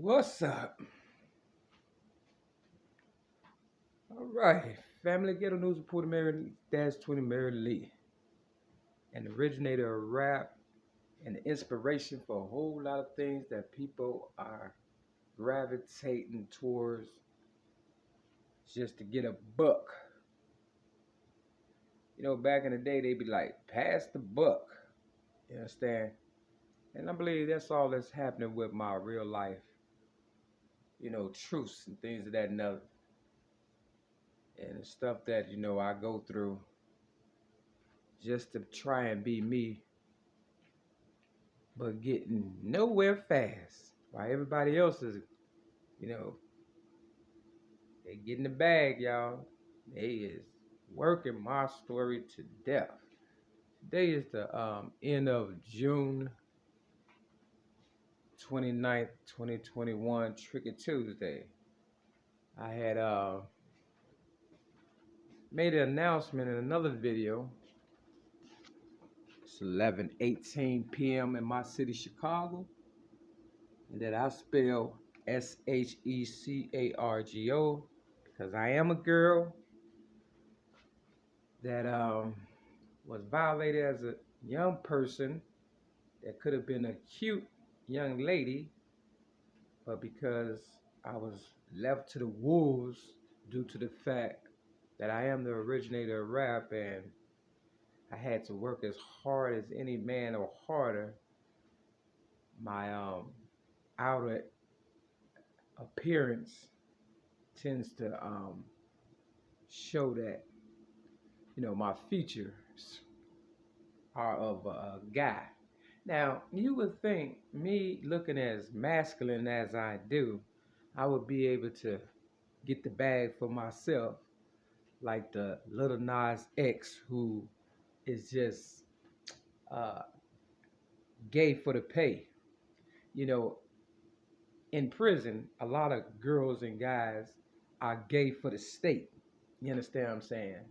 What's up? All right, family ghetto news reporter Mary-20 Mary Lee, an originator of rap and inspiration for a whole lot of things that people are gravitating towards just to get a buck. You know, back in the day, they'd be like, pass the buck. You understand? And I believe that's all that's happening with my real life, truths and things of that and other. And the stuff that, I go through just to try and be me, but getting nowhere fast. While everybody else is, you know, they getting the bag, y'all. They is working my story to death. Today is the end of June 29th, 2021, Tricky Tuesday. I had made an announcement in another video. It's 11:18 p.m. in my city, Chicago, and that I spell SHECARGO because I am a girl that was violated as a young person that could have been a cute young lady, but because I was left to the wolves due to the fact that I am the originator of rap and I had to work as hard as any man or harder, my outer appearance tends to show that, my features are of a guy. Now, you would think me looking as masculine as I do, I would be able to get the bag for myself, like the little Nas X who is just uh, gay for the pay. You know, in prison, a lot of girls and guys are gay for the state. You understand what I'm saying?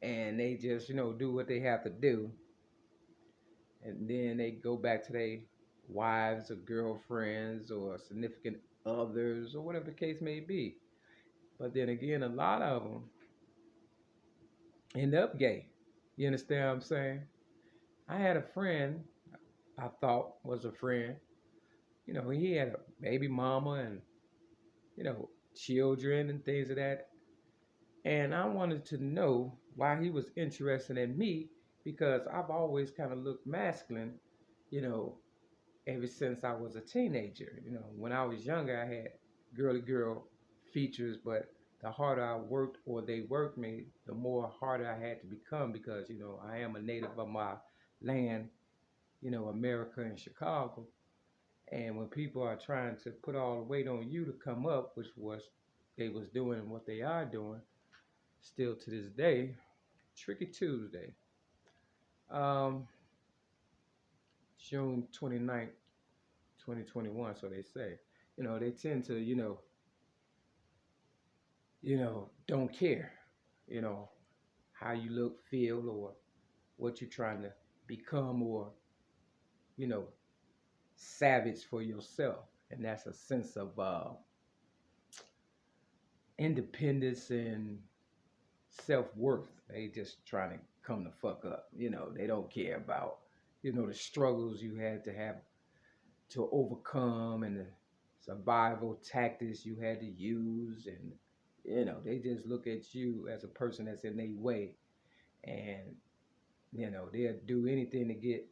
And they just, do what they have to do. And then they go back to their wives or girlfriends or significant others or whatever the case may be. But then again, a lot of them end up gay. You understand what I'm saying? I had a friend I thought was a friend. He had a baby mama and, children and things of that. And I wanted to know why he was interested in me because I've always kind of looked masculine, you know, ever since I was a teenager. When I was younger, I had girly girl features, but the harder I worked or they worked me, the more harder I had to become because, I am a native of my land, America and Chicago. And when people are trying to put all the weight on you to come up, which was they was doing and what they are doing, still to this day, Tricky Tuesday. Um, June 29th, 2021, so they say. They tend to, don't care, how you look, feel, or what you're trying to become or, you know, savage for yourself. And that's a sense of independence and self-worth. They just trying to come the fuck up. They don't care about, the struggles you had to have to overcome and the survival tactics you had to use. And, they just look at you as a person that's in their way. And, they'll do anything to get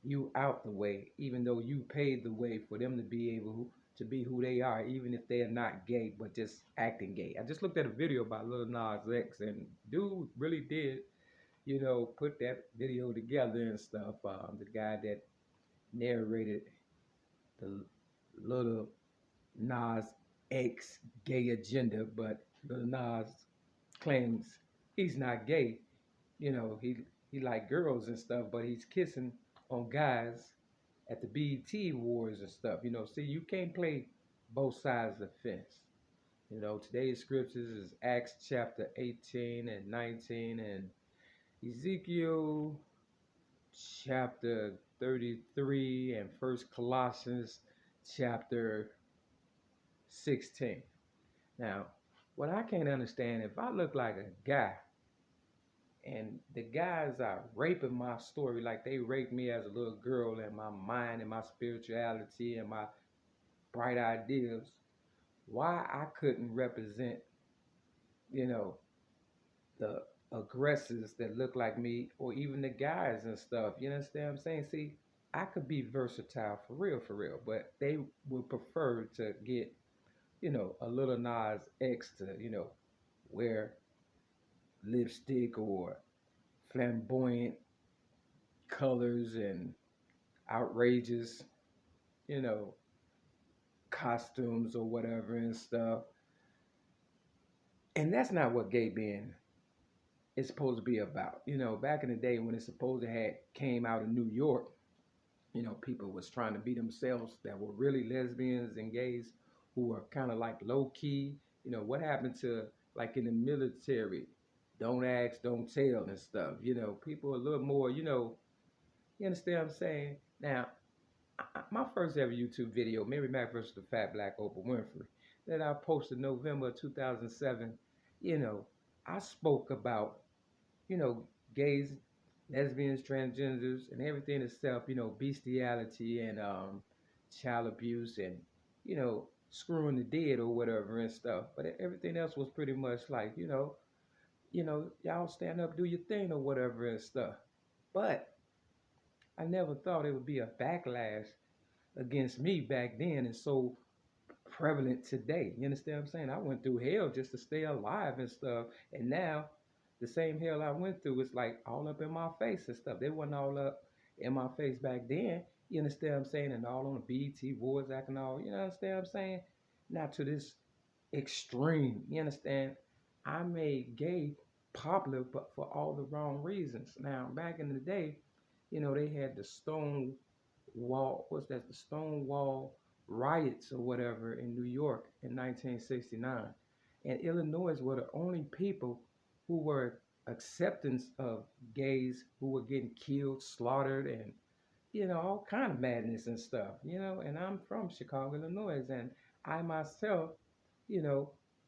you out the way, even though you paid the way for them to be able to be who they are, even if they are not gay, but just acting gay. I just looked at a video about Lil Nas X, and dude really did, put that video together and stuff. The guy that narrated the Lil Nas X gay agenda, but Lil Nas claims he's not gay. He like girls and stuff, but he's kissing on guys at the BET Awards and stuff. See, you can't play both sides of the fence. Today's scriptures is Acts chapter 18 and 19 and Ezekiel chapter 33 and First Colossians chapter 16. Now, what I can't understand, if I look like a guy and the guys are raping my story like they raped me as a little girl and my mind and my spirituality and my bright ideas, why I couldn't represent, you know, the aggressors that look like me or even the guys and stuff. You understand what I'm saying? See, I could be versatile for real, but they would prefer to get, a little Nas X to, wear lipstick or flamboyant colors and outrageous, you know, costumes or whatever and stuff. And that's not what gay being is supposed to be about. Back in the day when it supposed to had came out in New York, people was trying to be themselves that were really lesbians and gays who were kind of like low key. What happened to like in the military, don't ask, don't tell and stuff. People a little more, you understand what I'm saying? Now, my first ever YouTube video, MAERE-MAK versus the Fat Black Oprah Winfrey, that I posted November 2007, I spoke about, gays, lesbians, transgenders, and everything itself, bestiality and child abuse and, screwing the dead or whatever and stuff. But everything else was pretty much like, y'all stand up, do your thing or whatever and stuff. But I never thought it would be a backlash against me back then and so prevalent today. You understand what I'm saying? I went through hell just to stay alive and stuff. And now the same hell I went through is like all up in my face and stuff. They wasn't all up in my face back then. You understand what I'm saying? And all on the BET Awards acting all, you understand what I'm saying? Not to this extreme. You understand? I made gay popular but for all the wrong reasons. Now back in the day, they had the the Stonewall riots or whatever in New York in 1969. And Illinois were the only people who were acceptance of gays who were getting killed, slaughtered, and, all kind of madness and stuff, and I'm from Chicago, Illinois, and I myself,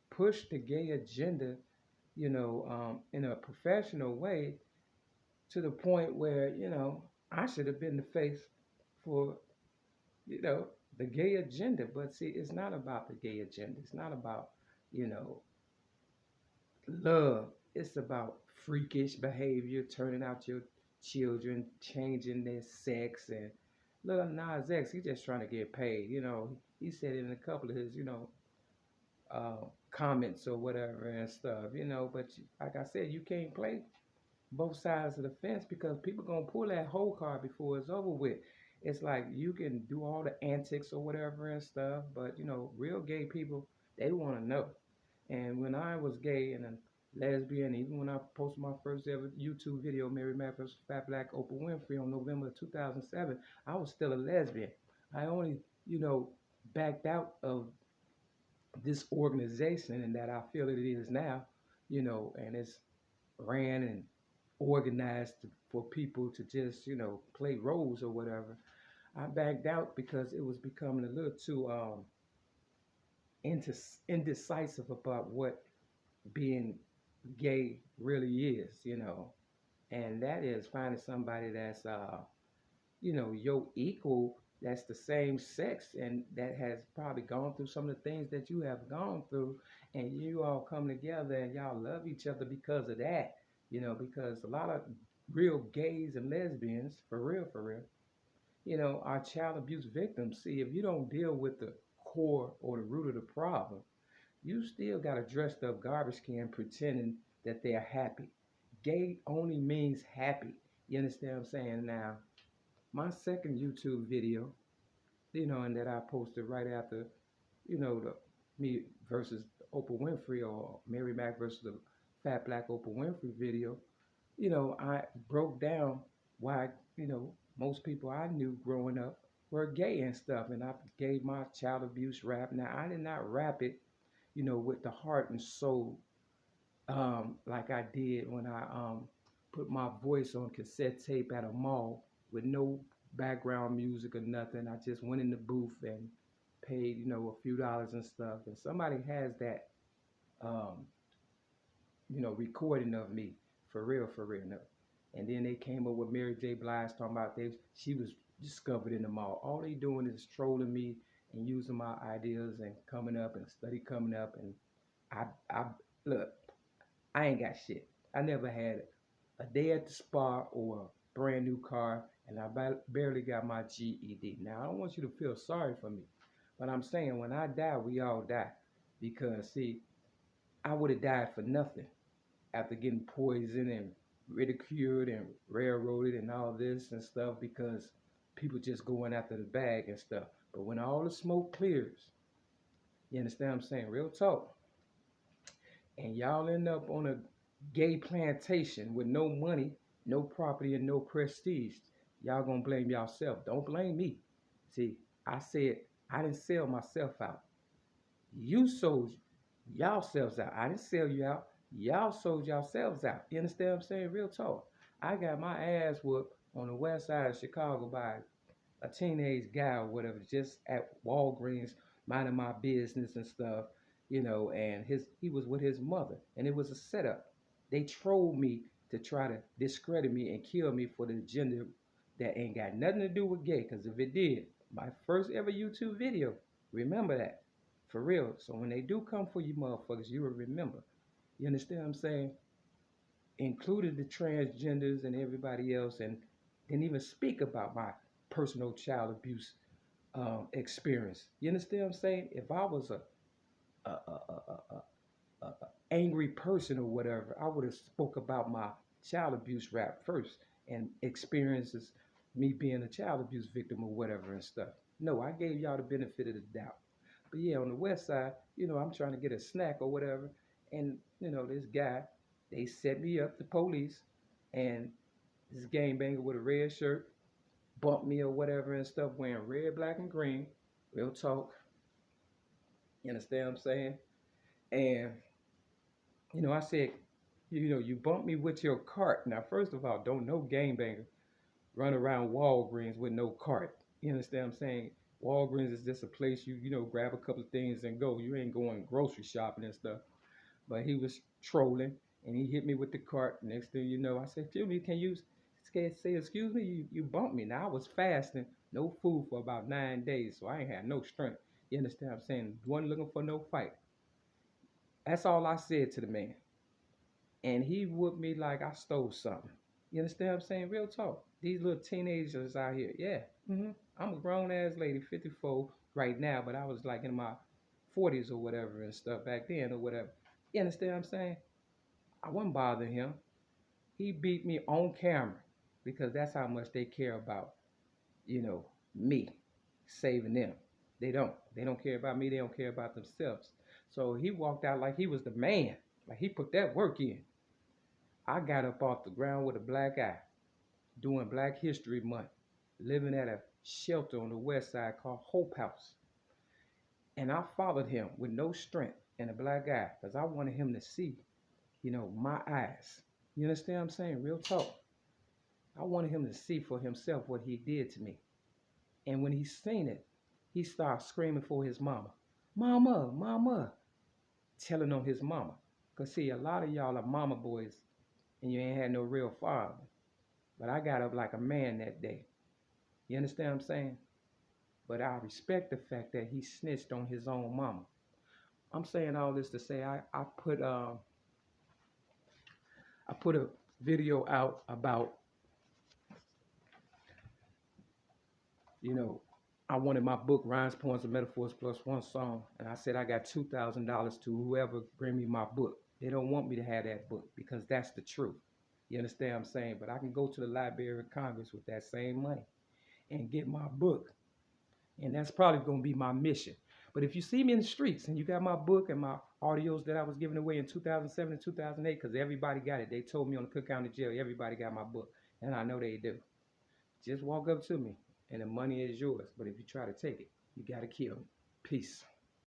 pushed the gay agenda, in a professional way to the point where, I should have been the face for, the gay agenda. But see, it's not about the gay agenda. It's not about, love. It's about freakish behavior, turning out your children, changing their sex. And Lil Nas X, he's just trying to get paid. He said it in a couple of his, comments or whatever and stuff, But like I said, you can't play both sides of the fence because people gonna pull that whole card before it's over with. It's like you can do all the antics or whatever and stuff, but real gay people, they want to know. And when I was gay and a lesbian, even when I posted my first ever YouTube video, MAERE-MAK vs. Fat Black Oprah Winfrey on November 2007, I was still a lesbian. I only, backed out of this organization and that I feel it is now, and it's ran and organized for people to just, play roles or whatever. I backed out because it was becoming a little too indecisive about what being gay really is, and that is finding somebody that's, your equal, that's the same sex and that has probably gone through some of the things that you have gone through, and you all come together and y'all love each other because of that, because a lot of real gays and lesbians, for real, are child abuse victims. See, if you don't deal with the core or the root of the problem, you still got a dressed up garbage can pretending that they're happy. Gay only means happy. You understand what I'm saying? Now, my second YouTube video, and that I posted right after, the me versus Oprah Winfrey or MAERE-MAK versus the Fat Black Oprah Winfrey video, I broke down why, most people I knew growing up were gay and stuff. And I gave my child abuse rap. Now, I did not rap it, with the heart and soul, like I did when I put my voice on cassette tape at a mall with no background music or nothing. I just went in the booth and, paid, you know, a few dollars and stuff, and somebody has that, um, you know, recording of me for real. No. And then they came up with Mary J. Blige talking about she was discovered in the mall. All they doing is trolling me and using my ideas and coming up and study coming up. And I look, I ain't got shit. I never had a day at the spa or a brand new car, and I barely got my GED. Now I don't want you to feel sorry for me, but I'm saying when I die, we all die, because see, I would have died for nothing after getting poisoned and ridiculed and railroaded and all this and stuff, because people just going after the bag and stuff. But when all the smoke clears, you understand what I'm saying? Real talk. And y'all end up on a gay plantation with no money, no property, and no prestige. Y'all gonna blame yourself. Don't blame me. See, I said I didn't sell myself out. You sold yourselves out. I didn't sell you out. Y'all sold yourselves out. You understand what I'm saying? Real talk. I got my ass whooped on the west side of Chicago by a teenage guy or whatever, just at Walgreens, minding my business and stuff, you know, and he was with his mother, and it was a setup. They trolled me to try to discredit me and kill me for the agenda that ain't got nothing to do with gay, because if it did, my first ever YouTube video, remember that, for real. So when they do come for you motherfuckers, you will remember. You understand what I'm saying? Included the transgenders and everybody else, and didn't even speak about my personal child abuse experience. You understand what I'm saying? If I was a angry person or whatever, I would have spoke about my child abuse rap first and experiences me being a child abuse victim or whatever and stuff. No, I gave y'all the benefit of the doubt. But yeah, on the west side, you know, I'm trying to get a snack or whatever, and you know, this guy, they set me up, the police, and this gangbanger with a red shirt bumped me or whatever and stuff, wearing red, black, and green. Real talk. You understand what I'm saying? And you know, I said, you know, you bumped me with your cart. Now, first of all, don't no gangbanger run around Walgreens with no cart. You understand what I'm saying? Walgreens is just a place you know, grab a couple of things and go. You ain't going grocery shopping and stuff. But he was trolling, and he hit me with the cart. Next thing you know, I said, excuse me, can you say excuse me? You bumped me. Now, I was fasting, no food for about 9 days, so I ain't had no strength. You understand what I'm saying? Wasn't looking for no fight. That's all I said to the man. And he whooped me like I stole something. You understand what I'm saying? Real talk. These little teenagers out here, yeah. I'm a grown ass lady, 54 right now, but I was like in my 40s or whatever and stuff back then or whatever. You understand what I'm saying? I wasn't bothering him. He beat me on camera because that's how much they care about, you know, me saving them. They don't. They don't care about me. They don't care about themselves. So he walked out like he was the man. Like he put that work in. I got up off the ground with a black eye, doing Black History Month, living at a shelter on the west side called Hope House. And I followed him with no strength and a black eye because I wanted him to see, you know, my eyes. You understand what I'm saying? Real talk. I wanted him to see for himself what he did to me. And when he seen it, he started screaming for his mama. Mama, mama. Telling on his mama. Because see, a lot of y'all are mama boys and you ain't had no real father. But I got up like a man that day. You understand what I'm saying? But I respect the fact that he snitched on his own mama. I'm saying all this to say I put a video out about, you know, I wanted my book, Rhymes, Poems, and Metaphors Plus One Song, and I said I got $2,000 to whoever bring me my book. They don't want me to have that book because that's the truth. You understand what I'm saying? But I can go to the Library of Congress with that same money and get my book. And that's probably going to be my mission. But if you see me in the streets and you got my book and my audios that I was giving away in 2007 and 2008, because everybody got it. They told me on the Cook County Jail, everybody got my book. And I know they do. Just walk up to me and the money is yours. But if you try to take it, you got to kill me. Peace.